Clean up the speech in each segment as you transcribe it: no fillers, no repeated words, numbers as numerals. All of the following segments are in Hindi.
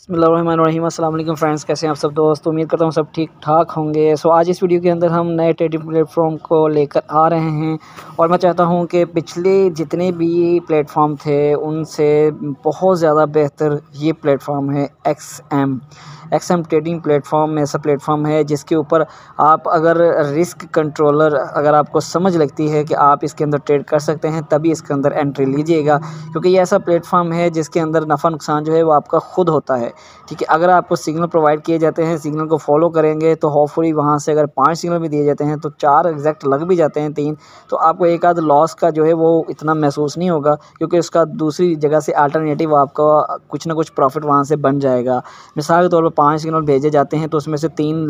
बिस्मिल्लाहिर्रहमानिर्रहीम। अस्सलाम वालेकुम फ्रेंड्स, कैसे हैं आप सब दोस्त। उम्मीद करता हूँ सब ठीक ठाक होंगे। आज इस वीडियो के अंदर हम नए ट्रेडिंग प्लेटफॉर्म को लेकर आ रहे हैं और मैं चाहता हूँ कि पिछले जितने भी प्लेटफॉर्म थे उनसे बहुत ज़्यादा बेहतर ये प्लेटफॉर्म है एक्सएम ट्रेडिंग प्लेटफॉर्म। ऐसा प्लेटफॉर्म है जिसके ऊपर आप अगर रिस्क कंट्रोलर अगर आपको समझ लगती है कि आप इसके अंदर ट्रेड कर सकते हैं तभी इसके अंदर एंट्री लीजिएगा, क्योंकि ये ऐसा प्लेटफॉर्म है जिसके अंदर नफ़ा नुकसान जो है वो आपका खुद होता है। ठीक है, अगर आपको सिग्नल प्रोवाइड किए जाते हैं, सिग्नल को फॉलो करेंगे तो होपफुली वहाँ से अगर 5 सिग्नल भी दिए जाते हैं तो 4 एग्जैक्ट लग भी जाते हैं, 3 तो आपको एक आध लॉस का जो है वो इतना महसूस नहीं होगा, क्योंकि उसका दूसरी जगह से अल्टरनेटिव आपका कुछ ना कुछ प्रॉफिट वहाँ से बन जाएगा। मिसाल के तौर पर 5 सिग्नल भेजे जाते हैं तो उसमें से 3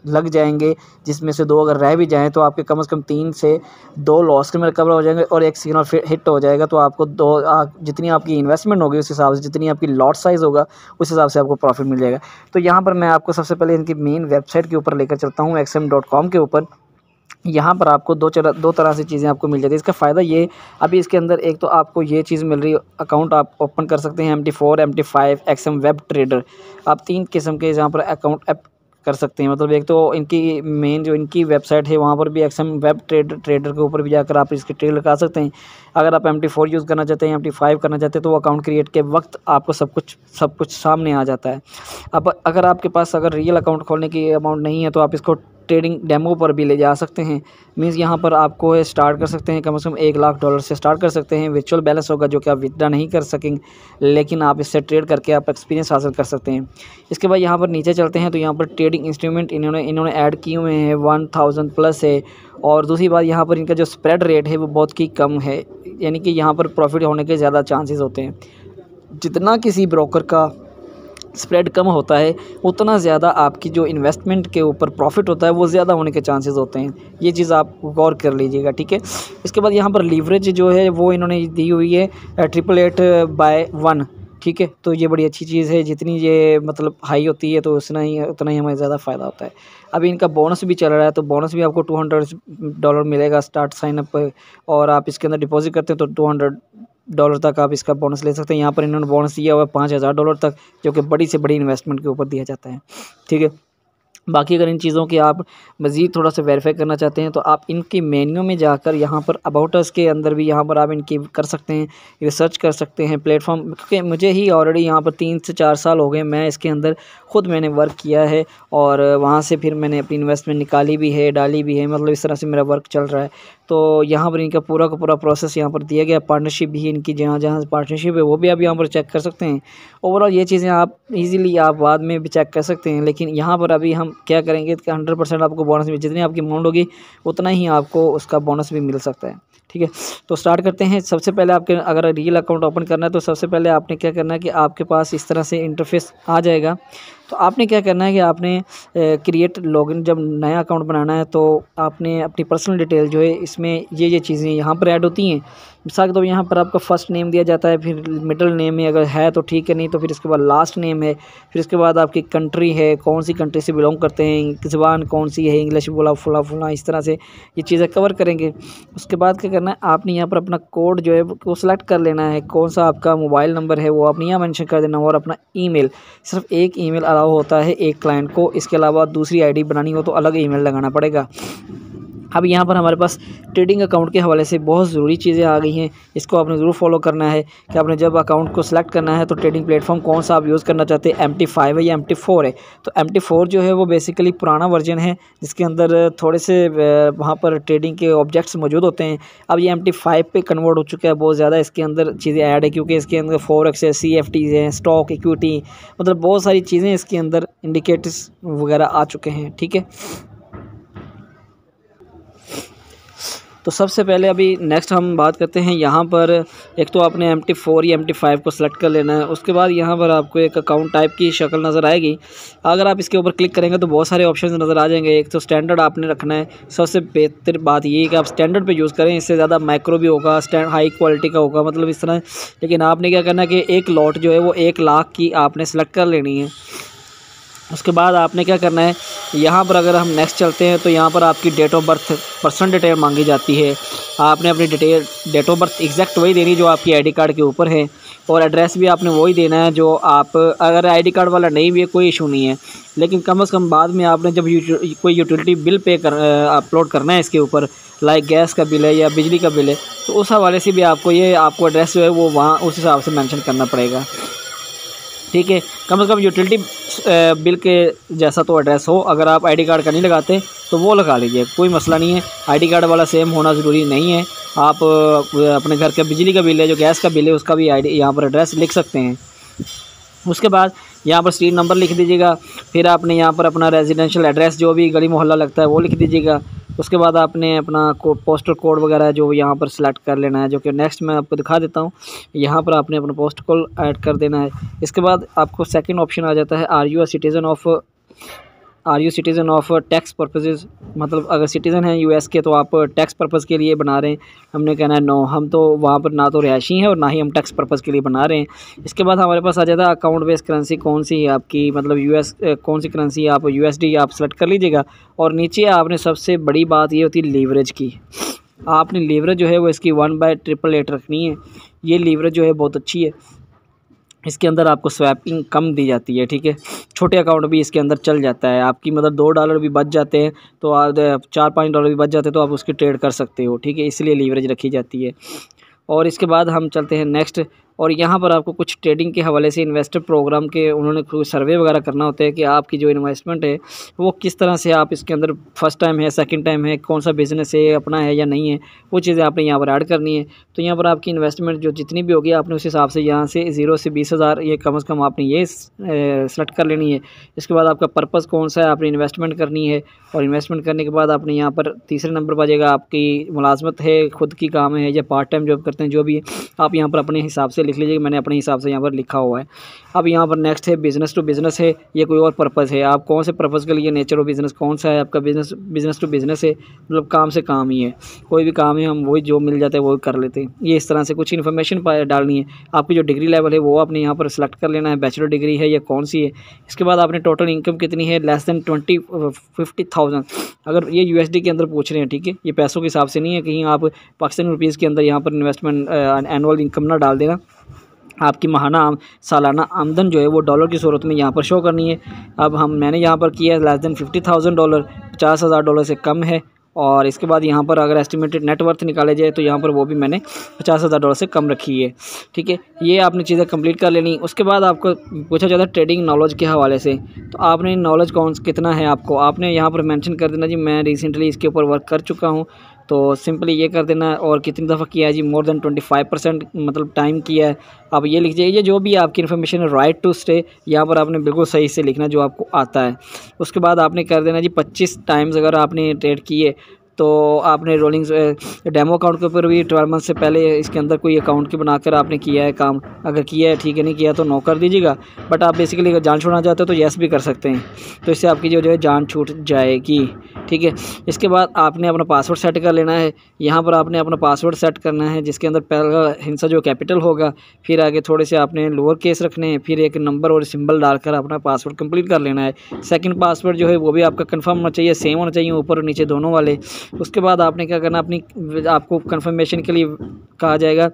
लग जाएंगे, जिसमें से 2 अगर रह भी जाएँ तो आपके कम से कम 3 से 2 लॉस में रिकवर हो जाएंगे और 1 सिग्नल फिर हिट हो जाएगा। तो आपको जितनी आपकी इन्वेस्टमेंट होगी उस हिसाब से, जितनी आपकी लॉट साइज़ होगा उस हिसाब से आपको प्रॉफिट मिल जाएगा। तो यहाँ पर मैं आपको सबसे पहले इनकी मेन वेबसाइट के ऊपर लेकर चलता हूँ, xm.com के ऊपर। यहाँ पर आपको दो तरह से चीज़ें आपको मिल जाती है। इसका फ़ायदा ये, अभी इसके अंदर एक तो आपको ये चीज़ मिल रही है, अकाउंट आप ओपन कर सकते हैं MT4, MT5, XM web trader. आप 3 किस्म के यहाँ पर अकाउंट कर सकते हैं। मतलब एक तो इनकी मेन जो इनकी वेबसाइट है वहाँ पर भी XM वेब ट्रेडर के ऊपर भी जाकर आप इसके ट्रेड लगा सकते हैं। अगर आप MT4 यूज़ करना चाहते हैं, MT5 करना चाहते हैं तो वो अकाउंट क्रिएट के वक्त आपको सब कुछ सामने आ जाता है। अब अगर आपके पास अगर रियल अकाउंट खोलने की अमाउंट नहीं है तो आप इसको ट्रेडिंग डेमो पर भी ले जा सकते हैं। मीन्स यहाँ पर आपको स्टार्ट कर सकते हैं, कम से कम $1 लाख से स्टार्ट कर सकते हैं। वर्चुअल बैलेंस होगा जो कि आप विथड्रा नहीं कर सकेंगे, लेकिन आप इससे ट्रेड करके आप एक्सपीरियंस हासिल कर सकते हैं। इसके बाद यहाँ पर नीचे चलते हैं तो यहाँ पर ट्रेडिंग इंस्ट्रूमेंट इन्होंने ऐड किए हुए हैं, 1000 प्लस है। और दूसरी बात, यहाँ पर इनका जो स्प्रेड रेट है वो बहुत ही कम है, यानी कि यहाँ पर प्रॉफिट होने के ज़्यादा चांसेस होते हैं। जितना किसी ब्रोकर का स्प्रेड कम होता है उतना ज़्यादा आपकी जो इन्वेस्टमेंट के ऊपर प्रॉफिट होता है वो ज़्यादा होने के चांसेस होते हैं। ये चीज़ आप गौर कर लीजिएगा, ठीक है। इसके बाद यहाँ पर लीवरेज जो है वो इन्होंने दी हुई है 888/1, ठीक है। तो ये बड़ी अच्छी चीज़ है, जितनी ये मतलब हाई होती है तो उतना ही हमें ज़्यादा फ़ायदा होता है। अभी इनका बोनस भी चल रहा है तो बोनस भी आपको $200 मिलेगा स्टार्ट साइनअप पर, और आप इसके अंदर डिपॉजिट करते हैं तो $200 तक आप इसका बोनस ले सकते हैं। यहाँ पर इन्होंने बोनस दिया हुआ है $5000 तक, जो कि बड़ी से बड़ी इन्वेस्टमेंट के ऊपर दिया जाता है, ठीक है। बाकी अगर इन चीज़ों की आप मज़ीद थोड़ा सा वेरीफाई करना चाहते हैं तो आप इनकी मेन्यू में जाकर यहाँ पर अबाउट अस के अंदर भी यहाँ पर आप इनकी कर सकते हैं, रिसर्च कर सकते हैं प्लेटफॉर्म। क्योंकि मुझे ही ऑलरेडी यहाँ पर 3 से 4 साल हो गए, मैं इसके अंदर ख़ुद मैंने वर्क किया है और वहाँ से फिर मैंने अपनी इन्वेस्टमेंट निकाली भी है, डाली भी है, मतलब इस तरह से मेरा वर्क चल रहा है। तो यहाँ पर इनका पूरा का पूरा प्रोसेस यहाँ पर दिया गया। पार्टनरशिप भी इनकी जहाँ जहाँ पार्टनरशिप है वो भी आप यहाँ पर चेक कर सकते हैं। ओवरऑल ये चीज़ें आप इजीली आप बाद में भी चेक कर सकते हैं, लेकिन यहाँ पर अभी हम क्या करेंगे कि 100% आपको बोनस में जितनी आपकी अमाउंट होगी उतना ही आपको उसका बोनस भी मिल सकता है, ठीक है। तो स्टार्ट करते हैं। सबसे पहले आपके अगर रियल अकाउंट ओपन करना है तो सबसे पहले आपने क्या करना है कि आपके पास इस तरह से इंटरफेस आ जाएगा। तो आपने क्या करना है कि आपने क्रिएट लॉगिन, जब नया अकाउंट बनाना है तो आपने अपनी पर्सनल डिटेल जो है इसमें ये चीज़ें यहाँ पर ऐड होती हैं। मिसाल के तौर पर यहाँ पर आपका फर्स्ट नेम दिया जाता है, फिर मिडिल नेम है अगर है तो ठीक है, नहीं तो फिर इसके बाद लास्ट नेम है, फिर इसके बाद आपकी कंट्री है, कौन सी कंट्री से बिलोंग करते हैं, ज़बान कौन सी है, इंग्लिश बोला फुला इस तरह से ये चीज़ें कवर करेंगे। उसके बाद क्या करना है, आपने यहाँ पर अपना कोड जो है वो सिलेक्ट कर लेना है, कौन सा आपका मोबाइल नंबर है वो आपने यहाँ मेंशन कर देना, और अपना ईमेल, सिर्फ एक ईमेल अलाउ होता है एक क्लाइंट को, इसके अलावा दूसरी आईडी बनानी हो तो अलग ईमेल लगाना पड़ेगा। अब यहाँ पर हमारे पास ट्रेडिंग अकाउंट के हवाले से बहुत ज़रूरी चीज़ें आ गई हैं, इसको आपने ज़रूर फॉलो करना है कि आपने जब अकाउंट को सिलेक्ट करना है तो ट्रेडिंग प्लेटफॉर्म कौन सा आप यूज़ करना चाहते हैं, MT5 है या MT4 है। तो MT4 जो है वो बेसिकली पुराना वर्जन है जिसके अंदर थोड़े से वहाँ पर ट्रेडिंग के ऑब्जेक्ट्स मौजूद होते हैं। अब ये MT5 पे कन्वर्ट हो चुका है, बहुत ज़्यादा इसके अंदर चीज़ें ऐड है, क्योंकि इसके अंदर फॉरेक्स है, CFDs हैं, स्टॉक इक्विटी, मतलब बहुत सारी चीज़ें इसके अंदर इंडिकेटर्स वगैरह आ चुके हैं, ठीक है। तो सबसे पहले अभी नेक्स्ट हम बात करते हैं यहाँ पर, एक तो आपने MT4 या MT5 को सिलेक्ट कर लेना है। उसके बाद यहाँ पर आपको एक अकाउंट टाइप की शक्ल नज़र आएगी। अगर आप इसके ऊपर क्लिक करेंगे तो बहुत सारे ऑप्शंस नज़र आ जाएंगे। एक तो स्टैंडर्ड आपने रखना है, सबसे बेहतर बात ये है कि आप स्टैंडर्ड पे यूज़ करें, इससे ज़्यादा माइक्रो भी होगा, हाई क्वालिटी का होगा, मतलब इस तरह। लेकिन आपने क्या करना है कि एक लॉट जो है वो 1 लाख की आपने सेलेक्ट कर लेनी है। उसके बाद आपने क्या करना है, यहाँ पर अगर हम नेक्स्ट चलते हैं तो यहाँ पर आपकी date of birth, personal detail मांगी जाती है। आपने अपनी डेट ऑफ बर्थ एग्जैक्ट वही देनी जो आपकी आईडी कार्ड के ऊपर है, और एड्रेस भी आपने वही देना है जो आप, अगर आईडी कार्ड वाला नहीं भी है कोई इशू नहीं है, लेकिन कम से कम बाद में आपने जब कोई यूटिलिटी बिल अपलोड करना है इसके ऊपर, लाइक गैस का बिल है या बिजली का बिल है, तो उस हवाले से भी आपको आपको एड्रेस जो है वो वहाँ उस हिसाब से मेंशन करना पड़ेगा। ठीक है, कम से कम यूटिलिटी बिल के जैसा तो एड्रेस हो। अगर आप आईडी कार्ड का नहीं लगाते तो वो लगा लीजिए, कोई मसला नहीं है। आईडी कार्ड वाला सेम होना ज़रूरी नहीं है। आप अपने घर का बिजली का बिल है, जो गैस का बिल है, उसका भी आईडी यहाँ पर एड्रेस लिख सकते हैं। उसके बाद यहाँ पर स्ट्रीट नंबर लिख दीजिएगा। फिर आपने यहाँ पर अपना रेजिडेंशियल एड्रेस जो भी गली मोहल्ला लगता है वो लिख दीजिएगा। उसके बाद आपने अपना पोस्टल कोड वगैरह जो यहाँ पर सिलेक्ट कर लेना है, जो कि नेक्स्ट मैं आपको दिखा देता हूँ। यहाँ पर आपने अपना पोस्ट कोड ऐड कर देना है। इसके बाद आपको सेकंड ऑप्शन आ जाता है, are you citizen of tax purposes, मतलब अगर सिटीज़न हैं यूएस के तो आप टैक्स पर्पज़ के लिए बना रहे हैं। हमने कहना है नो, हम तो वहाँ पर ना तो रिहायशी हैं और ना ही हम टैक्स पर्पज़ के लिए बना रहे हैं। इसके बाद हमारे पास आ जाता है अकाउंट बेस्ड करेंसी कौन सी है आपकी, मतलब यूएस कौन सी करेंसी आप यूएसडी आप सेलेक्ट कर लीजिएगा। और नीचे आपने सबसे बड़ी बात ये होती है लीवरेज की। आपने लीवरेज जो है वो इसकी 1/888 रखनी है। ये लीवरेज जो है बहुत अच्छी है, इसके अंदर आपको स्वैपिंग कम दी जाती है। ठीक है, छोटे अकाउंट भी इसके अंदर चल जाता है आपकी, मतलब $2 भी बच जाते हैं तो आप $4-5 भी बच जाते हैं तो आप उसकी ट्रेड कर सकते हो। ठीक है, इसलिए लीवरेज रखी जाती है। और इसके बाद हम चलते हैं नेक्स्ट, और यहाँ पर आपको कुछ ट्रेडिंग के हवाले से इन्वेस्टर प्रोग्राम के उन्होंने कोई सर्वे वगैरह करना होता है कि आपकी जो इन्वेस्टमेंट है वो किस तरह से, आप इसके अंदर फर्स्ट टाइम है, सेकंड टाइम है, कौन सा बिज़नेस है, अपना है या नहीं है, वो चीज़ें आपने यहाँ पर ऐड करनी है। तो यहाँ पर आपकी इन्वेस्टमेंट जो जितनी भी होगी आपने उस हिसाब से यहाँ से 0 से 20,000 ये कम से कम आपने ये सेलेक्ट कर लेनी है। इसके बाद आपका पर्पज़ कौन सा है, आपने इन्वेस्टमेंट करनी है, और इन्वेस्टमेंट करने के बाद आपने यहाँ पर तीसरे नंबर पर आ जाएगा आपकी मुलाजमत है, खुद की काम है या पार्ट टाइम जॉब करते हैं, जो भी है आप यहाँ पर अपने हिसाब से लिख लीजिएगा। मैंने अपने हिसाब से यहाँ पर लिखा हुआ है। अब यहाँ पर नेक्स्ट है बिज़नेस टू बिज़नेस है, ये कोई और पर्पज़ है, आप कौन से पर्पज़ के लिए, नेचर ऑफ बिज़नेस कौन सा है आपका, बिज़नेस टू बिज़नेस है, मतलब काम से काम ही है, कोई भी काम है हम वही जो मिल जाता है वही कर लेते हैं। ये इस तरह से कुछ इन्फॉर्मेशन डालनी है। आपकी जो डिग्री लेवल है वो आपने यहाँ पर सेलेक्ट कर लेना है, बैचलर डिग्री है या कौन सी है। इसके बाद आपने टोटल इनकम कितनी है, लेस दैन 50,000। अगर ये यूएसडी के अंदर पूछ रहे हैं, ठीक है, ये पैसों के हिसाब से नहीं है, कहीं आप पाकिस्तानी रुपीज़ के अंदर यहाँ पर इन्वेस्टमेंट एनुअल इनकम ना डाल देना। आपकी सालाना आमदन जो है वो डॉलर की सूरत में यहाँ पर शो करनी है। अब मैंने यहाँ पर किया है लेस दैन $50,000, $50,000 से कम है। और इसके बाद यहाँ पर अगर एस्टिमेटेड नेटवर्थ निकाले जाए तो यहाँ पर वो भी मैंने $50,000 से कम रखी है। ठीक है, ये आपने चीज़ें कंप्लीट कर लेनी। उसके बाद आपको पूछा जाता है ट्रेडिंग नॉलेज के हवाले से, तो आपने नॉलेज कितना है आपने यहाँ पर मेंशन कर देना जी मैं रिसेंटली इसके ऊपर वर्क कर चुका हूँ, तो सिंपली ये कर देना। और कितनी दफ़ा किया है जी, मोर देन 25% मतलब टाइम किया है, आप ये लिख जाइए। जो भी आपकी इन्फॉर्मेशन है, राइट टू स्टे, यहाँ पर आपने बिल्कुल सही से लिखना जो आपको आता है। उसके बाद आपने कर देना जी 25 टाइम्स अगर आपने ट्रेड किए तो आपने रोलिंग डेमो अकाउंट के ऊपर भी 12 मंथ से पहले इसके अंदर कोई अकाउंट की बनाकर आपने किया है काम, अगर किया है ठीक है, नहीं किया तो नो कर दीजिएगा। बट आप बेसिकली अगर जान छुड़ाना चाहते हो तो येस भी कर सकते हैं, तो इससे आपकी जो है जान छूट जाएगी। ठीक है, इसके बाद आपने अपना पासवर्ड सेट कर लेना है। यहाँ पर आपने अपना पासवर्ड सेट करना है जिसके अंदर पहला हिस्सा जो कैपिटल होगा, फिर आगे थोड़े से आपने लोअर केस रखने हैं, फिर एक नंबर और सिंबल डालकर अपना पासवर्ड कंप्लीट कर लेना है। सेकंड पासवर्ड जो है वो भी आपका कंफर्म होना चाहिए, सेम होना चाहिए ऊपर और नीचे दोनों वाले। उसके बाद आपने क्या करना, आपको कंफर्मेशन के लिए कहा जाएगा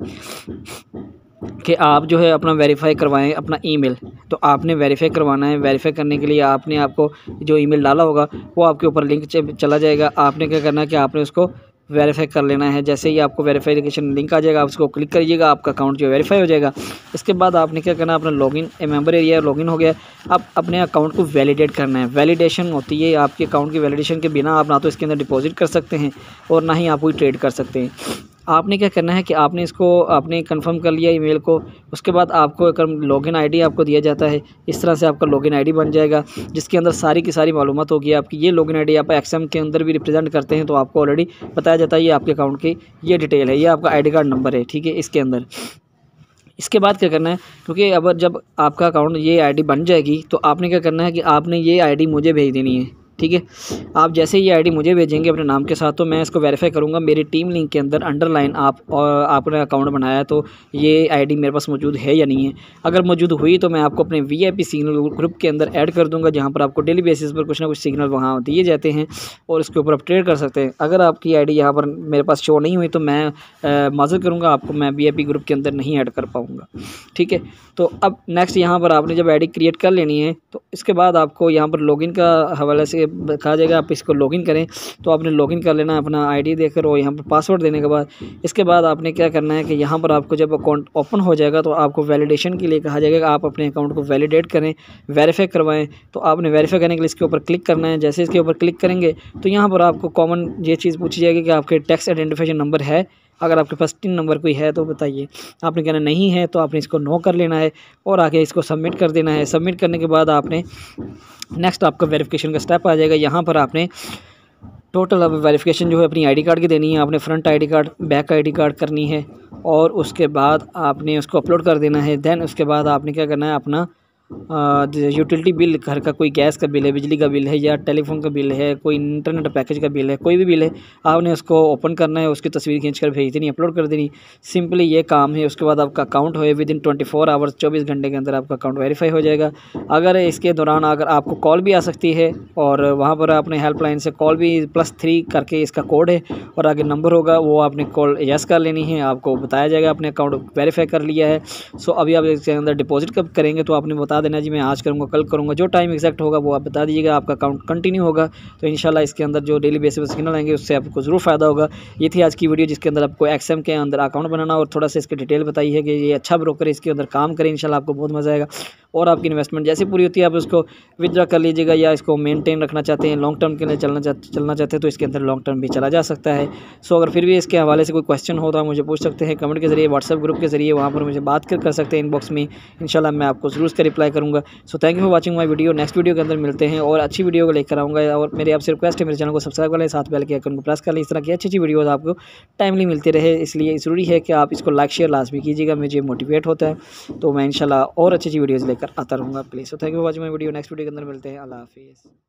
कि आप जो है अपना वेरीफाई करवाएं अपना ईमेल, तो आपने वेरीफाई करवाना है। वेरीफाई करने के लिए आपको जो ईमेल डाला होगा वो आपके ऊपर लिंक चला जाएगा। आपने क्या करना है कि आपने उसको वेरीफाई कर लेना है। जैसे ही आपको वेरीफिकेशन लिंक आ जाएगा आप उसको क्लिक करिएगा, आपका अकाउंट जो वेरीफाई हो जाएगा। इसके बाद आपने क्या करना है, अपना लॉगिन मेंबर एरिया लॉगिन हो गया, अब अपने अकाउंट को वैलिडेट करना है। वैलिडेशन होती है आपके अकाउंट की, वैलिडेशन के बिना आप ना तो इसके अंदर डिपॉजिट कर सकते हैं और ना ही आप कोई ट्रेड कर सकते हैं। आपने क्या करना है कि आपने कंफर्म कर लिया ईमेल को, उसके बाद आपको एक लॉगिन आईडी आपको दिया जाता है। इस तरह से आपका लॉगिन आईडी बन जाएगा जिसके अंदर सारी की सारी मालूमात होगी आपकी। ये लॉगिन आईडी आप एक्सएम के अंदर भी रिप्रेजेंट करते हैं तो आपको ऑलरेडी बताया जाता है ये आपके अकाउंट की ये डिटेल है, ये आपका आईडी कार्ड नंबर है। ठीक है, इसके अंदर इसके बाद क्या करना है, क्योंकि अब जब आपका अकाउंट ये आईडी बन जाएगी तो आपने क्या करना है कि आपने ये आईडी मुझे भेज देनी है। ठीक है। आप जैसे ये आईडी मुझे भेजेंगे अपने नाम के साथ तो मैं इसको वेरीफाई करूँगा, मेरी टीम लिंक के अंदर अंडरलाइन आपने अकाउंट बनाया तो ये आईडी मेरे पास मौजूद है या नहीं है। अगर मौजूद हुई तो मैं आपको अपने VIP सिग्नल ग्रुप के अंदर ऐड कर दूँगा, जहाँ पर आपको डेली बेसिस पर कुछ ना कुछ सिग्नल वहाँ दिए जाते हैं और इसके ऊपर आप ट्रेड कर सकते हैं। अगर आपकी आईडी यहाँ पर मेरे पास शो नहीं हुई तो मैं माज़र करूँगा, आपको मैं VIP ग्रुप के अंदर नहीं ऐड कर पाऊँगा, ठीक है। तो अब नेक्स्ट यहाँ पर आपने जब आईडी क्रिएट कर लेनी है तो इसके बाद आपको यहाँ पर लॉगिन का हवाले से कहा जाएगा, आप इसको लॉगिन करें। तो आपने लॉगिन कर लेना अपना आईडी देकर और यहाँ पर पासवर्ड देने के बाद इसके बाद आपने क्या करना है कि यहाँ पर आपको जब अकाउंट ओपन हो जाएगा तो आपको वैलिडेशन के लिए कहा जाएगा कि आप अपने अकाउंट को वैलिडेट करें, वेरीफाई करवाएं। तो आपने वेरीफाई करने के लिए इसके ऊपर क्लिक करना है। जैसे इसके ऊपर क्लिक करेंगे तो यहाँ पर आपको कॉमन ये चीज़ पूछी जाएगी कि आपके टैक्स आइडेंटिफिकेशन नंबर है, अगर आपके पास टिन नंबर कोई है तो बताइए। आपने कहना नहीं है तो आपने इसको नो कर लेना है और आगे इसको सबमिट कर देना है। सबमिट करने के बाद आपने नेक्स्ट आपका वेरिफिकेशन का स्टेप आ जाएगा। यहाँ पर आपने टोटल अब वेरिफिकेशन जो है अपनी आईडी कार्ड की देनी है, आपने front ID card, back ID card करनी है और उसके बाद आपने उसको अपलोड कर देना है। देन उसके बाद आपने क्या करना है, अपना यूटिलिटी बिल, घर का कोई गैस का बिल है, बिजली का बिल है या टेलीफोन का बिल है, कोई इंटरनेट पैकेज का बिल है, कोई भी बिल है, आपने उसको ओपन करना है, उसकी तस्वीर खींचकर भेज देनी, अपलोड कर देनी। सिंपली ये काम है। उसके बाद आपका अकाउंट हो विदिन 24 आवर्स, 24 घंटे के अंदर आपका अकाउंट वेरीफाई हो जाएगा। अगर इसके दौरान अगर आपको कॉल भी आ सकती है और वहाँ पर आपने हेल्पलाइन से कॉल भी +3 करके इसका कोड है और आगे नंबर होगा, वो आपने कॉल यस कर लेनी है, आपको बताया जाएगा आपने अकाउंट वेरीफाई कर लिया है। सो अभी आप इसके अंदर डिपॉजिट कब करेंगे तो आपने बता देना जी मैं आज करूँगा, कल करूँगा, जो टाइम एग्जैक्ट होगा वो आप बता दीजिएगा। आपका अकाउंट कंटिन्यू होगा तो इंशाल्लाह इसके अंदर जो डेली बेसिस पर सिग्नल आएंगे उससे आपको ज़रूर फ़ायदा होगा। ये थी आज की वीडियो जिसके अंदर आपको XM के अंदर अकाउंट बनाना और थोड़ा सा इसकी डिटेल बताई है कि ये अच्छा ब्रोकर है, इसके अंदर काम करें, इंशाल्लाह आपको बहुत मज़ा आएगा। और आपकी इन्वेस्टमेंट जैसे पूरी होती है आप उसको विथड्रॉ कर लीजिएगा या इसको मेंटेन रखना चाहते हैं, लॉन्ग टर्म के लिए चलना चाहते हैं तो इसके अंदर लॉन्ग टर्म भी चला जा सकता है। सो अगर फिर भी इसके हवाले से कोई क्वेश्चन हो तो आप मुझे पूछ सकते हैं कमेंट के जरिए, व्हाट्सएप ग्रुप के जरिए, वहाँ पर मुझे बात कर सकते हैं इनबॉक्स में। इंशाल्लाह मैं आपको ज़रूर उसका रिप्लाई करूँगा। So thank you for watching my video. Next video के अंदर मिलते हैं और अच्छी वीडियो को लेकर आऊँगा। और मेरी आपसे रिक्वेस्ट है मेरे चैनल को सब्सक्राइब कर लें, साथ बेल के आइकन को प्रेस कर लें। इस तरह की अच्छी वीडियोज़ आपको टाइमली मिलती रहे, इसलिए ज़रूरी है कि आप इसको लाइक शेयर लाजमी कीजिएगा, मुझे मोटिवेट होता है। तो मैं इंशाल्लाह और अच्छी वीडियोज़ लेकर आता रहूँगा please. So thank you for watching my video. Next video के अंदर मिलते हैं। अल्लाह हाफिज़।